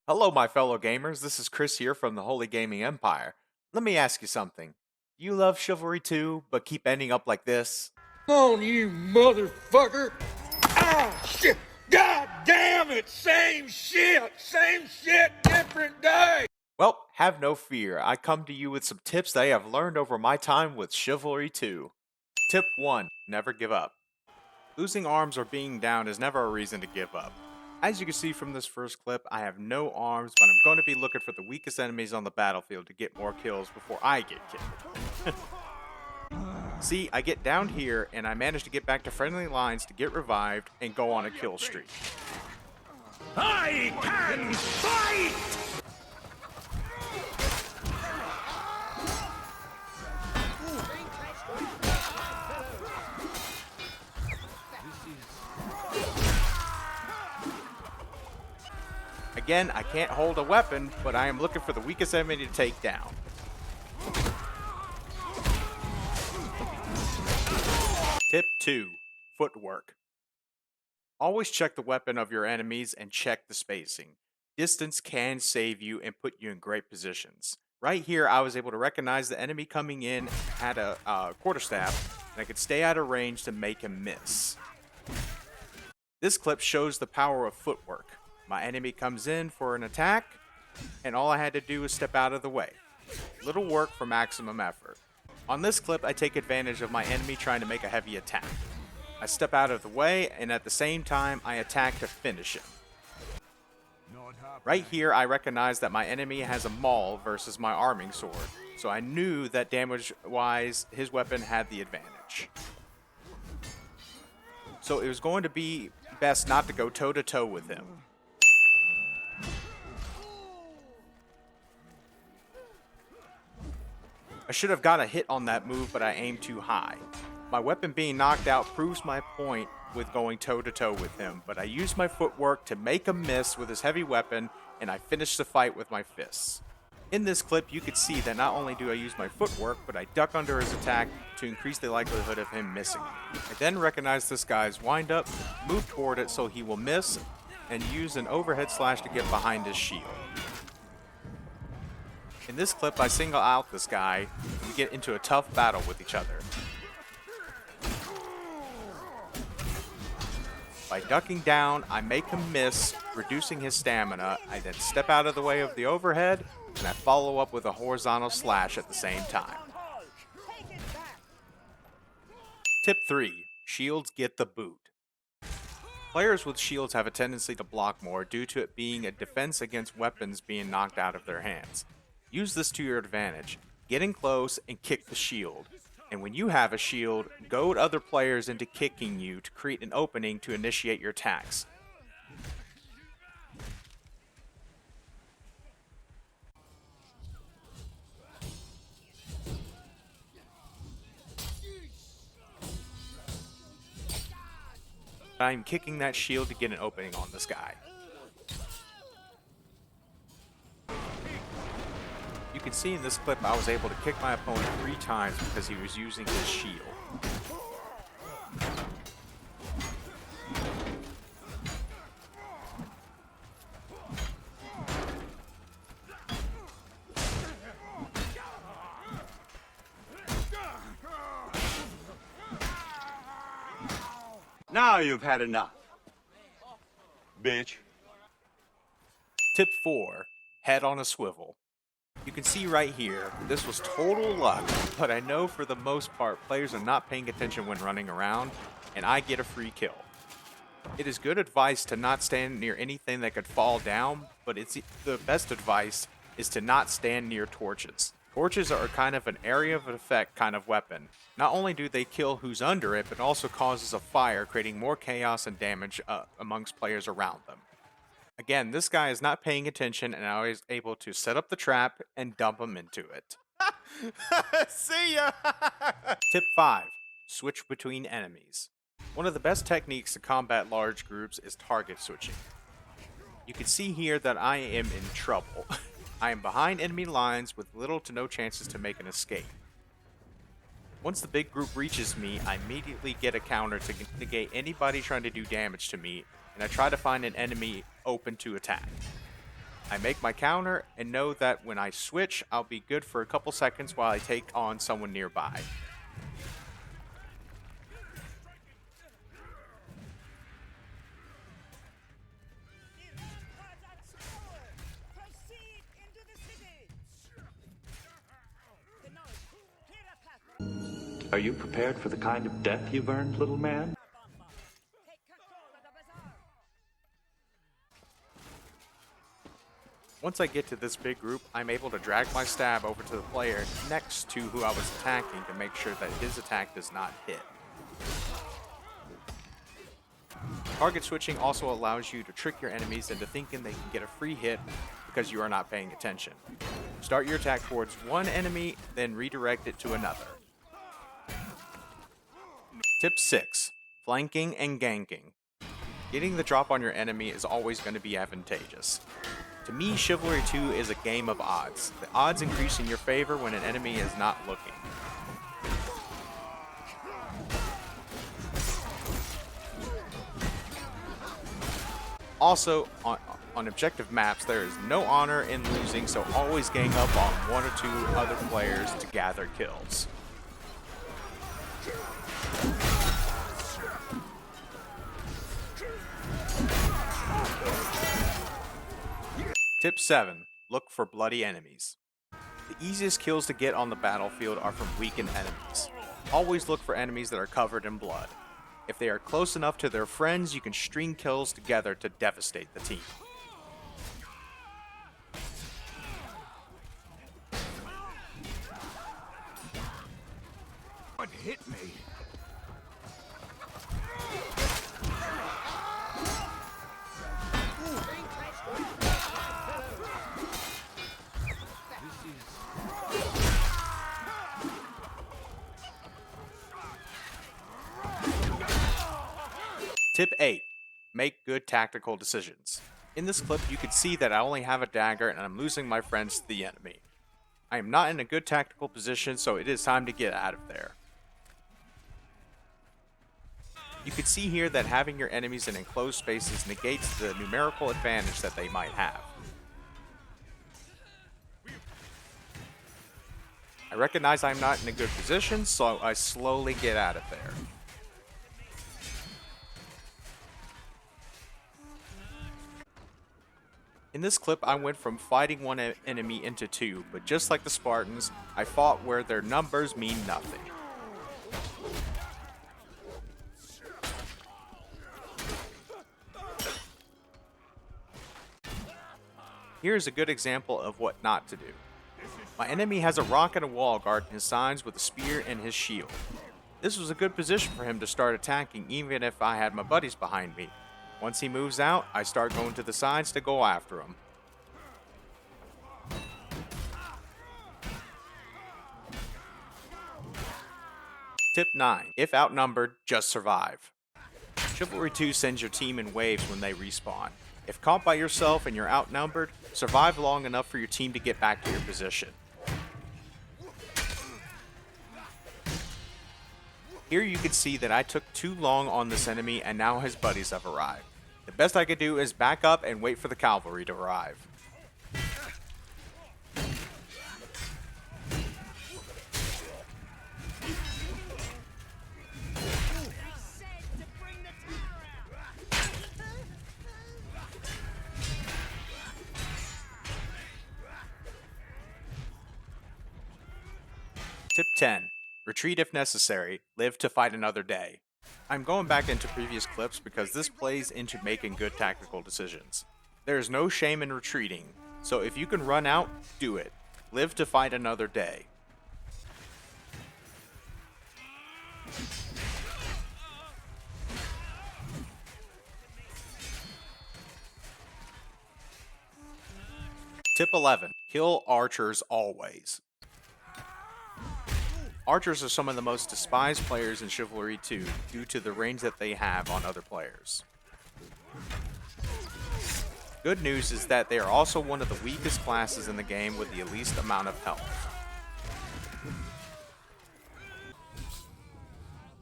Hello, my fellow gamers. This is Chris here from the Holy Gaming Empire. Let me ask you something. Do you love Chivalry too, but keep ending up like this? Come on, you motherfucker! Ah, shit! God damn it! Same shit! Same shit, different day! Well, have no fear. I come to you with some tips that I have learned over my time with Chivalry 2. Tip 1. Never give up. Losing arms or being down is never a reason to give up. As you can see from this first clip, I have no arms, but I'm going to be looking for the weakest enemies on the battlefield to get more kills before I get killed. See, I get down here and I manage to get back to friendly lines to get revived and go on a kill streak. I can fight! Again, I can't hold a weapon, but I am looking for the weakest enemy to take down. Tip 2. Footwork. Always check the weapon of your enemies and check the spacing. Distance can save you and put you in great positions. Right here, I was able to recognize the enemy coming in had a quarterstaff, and I could stay out of range to make him miss. This clip shows the power of footwork. My enemy comes in for an attack, and all I had to do was step out of the way. Little work for maximum effort. On this clip, I take advantage of my enemy trying to make a heavy attack. I step out of the way, and at the same time, I attack to finish him. Right here, I recognize that my enemy has a maul versus my arming sword, so I knew that damage-wise, his weapon had the advantage. So it was going to be best not to go toe-to-toe with him. I should have got a hit on that move, but I aimed too high. My weapon being knocked out proves my point with going toe-to-toe with him, but I used my footwork to make him miss with his heavy weapon, and I finished the fight with my fists. In this clip, you could see that not only do I use my footwork, but I duck under his attack to increase the likelihood of him missing. I then recognize this guy's wind-up, move toward it so he will miss, and use an overhead slash to get behind his shield. In this clip, I single out this guy, and we get into a tough battle with each other. By ducking down, I make him miss, reducing his stamina. I then step out of the way of the overhead, and I follow up with a horizontal slash at the same time. Tip 3. Shields get the boot. Players with shields have a tendency to block more due to it being a defense against weapons being knocked out of their hands. Use this to your advantage. Get in close and kick the shield. And when you have a shield, goad other players into kicking you to create an opening to initiate your attacks. I'm kicking that shield to get an opening on this guy. You can see in this clip I was able to kick my opponent 3 times because he was using his shield. Now you've had enough, bitch. Tip 4. Head on a swivel. You can see right here, this was total luck, but I know for the most part players are not paying attention when running around, and I get a free kill. It is good advice to not stand near anything that could fall down, but the best advice is to not stand near torches. Torches are kind of an area of effect kind of weapon. Not only do they kill who's under it, but also causes a fire, creating more chaos and damage amongst players around them. Again, this guy is not paying attention, and I was able to set up the trap and dump him into it. See ya! Tip 5. Switch between enemies. One of the best techniques to combat large groups is target switching. You can see here that I am in trouble. I am behind enemy lines with little to no chances to make an escape. Once the big group reaches me, I immediately get a counter to negate anybody trying to do damage to me, and I try to find an enemy open to attack. I make my counter and know that when I switch, I'll be good for a couple seconds while I take on someone nearby. Are you prepared for the kind of death you've earned, little man? Once I get to this big group, I'm able to drag my stab over to the player next to who I was attacking to make sure that his attack does not hit. Target switching also allows you to trick your enemies into thinking they can get a free hit because you are not paying attention. Start your attack towards one enemy, then redirect it to another. Tip 6. Flanking and ganking. Getting the drop on your enemy is always going to be advantageous. To me, Chivalry 2 is a game of odds. The odds increase in your favor when an enemy is not looking. Also, on objective maps, there is no honor in losing, so always gang up on one or two other players to gather kills. Tip 7. Look for bloody enemies. The easiest kills to get on the battlefield are from weakened enemies. Always look for enemies that are covered in blood. If they are close enough to their friends, you can string kills together to devastate the team. What hit me? Tip 8. Make good tactical decisions. In this clip, you can see that I only have a dagger and I'm losing my friends to the enemy. I am not in a good tactical position, so it is time to get out of there. You can see here that having your enemies in enclosed spaces negates the numerical advantage that they might have. I recognize I'm not in a good position, so I slowly get out of there. In this clip, I went from fighting one enemy into two, but just like the Spartans, I fought where their numbers mean nothing. Here's a good example of what not to do. My enemy has a rock and a wall guarding his sides with a spear and his shield. This was a good position for him to start attacking even if I had my buddies behind me. Once he moves out, I start going to the sides to go after him. Tip 9. If outnumbered, just survive. Chivalry 2 sends your team in waves when they respawn. If caught by yourself and you're outnumbered, survive long enough for your team to get back to your position. Here you can see that I took too long on this enemy and now his buddies have arrived. The best I could do is back up and wait for the cavalry to arrive. Tip 10. Retreat if necessary, live to fight another day. I'm going back into previous clips because this plays into making good tactical decisions. There is no shame in retreating, so if you can run out, do it. Live to fight another day. Tip 11. Kill archers always. Archers are some of the most despised players in Chivalry 2 due to the range that they have on other players. Good news is that they are also one of the weakest classes in the game with the least amount of health.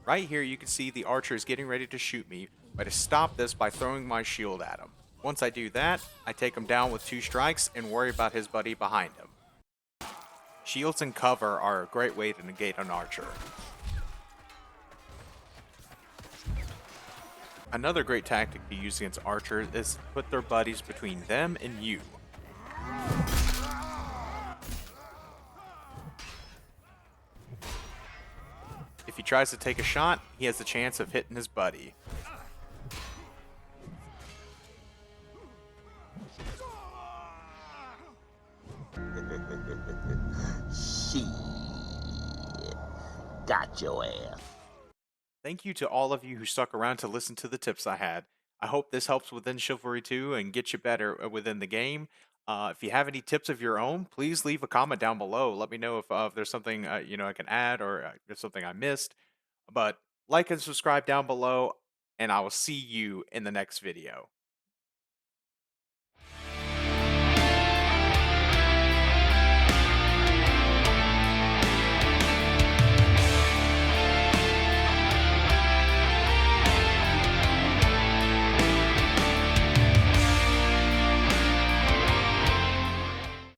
Right here you can see the archer is getting ready to shoot me, but I stop this by throwing my shield at him. Once I do that, I take him down with 2 strikes and worry about his buddy behind him. Shields and cover are a great way to negate an archer. Another great tactic to use against archers is to put their buddies between them and you. If he tries to take a shot, he has the chance of hitting his buddy. Shit. Got your ass. Thank you to all of you who stuck around to listen to the tips I had. I hope this helps within Chivalry 2 and gets you better within the game. If you have any tips of your own, please leave a comment down below. Let me know if there's something I can add or if there's something I missed. But like and subscribe down below, and I will see you in the next video.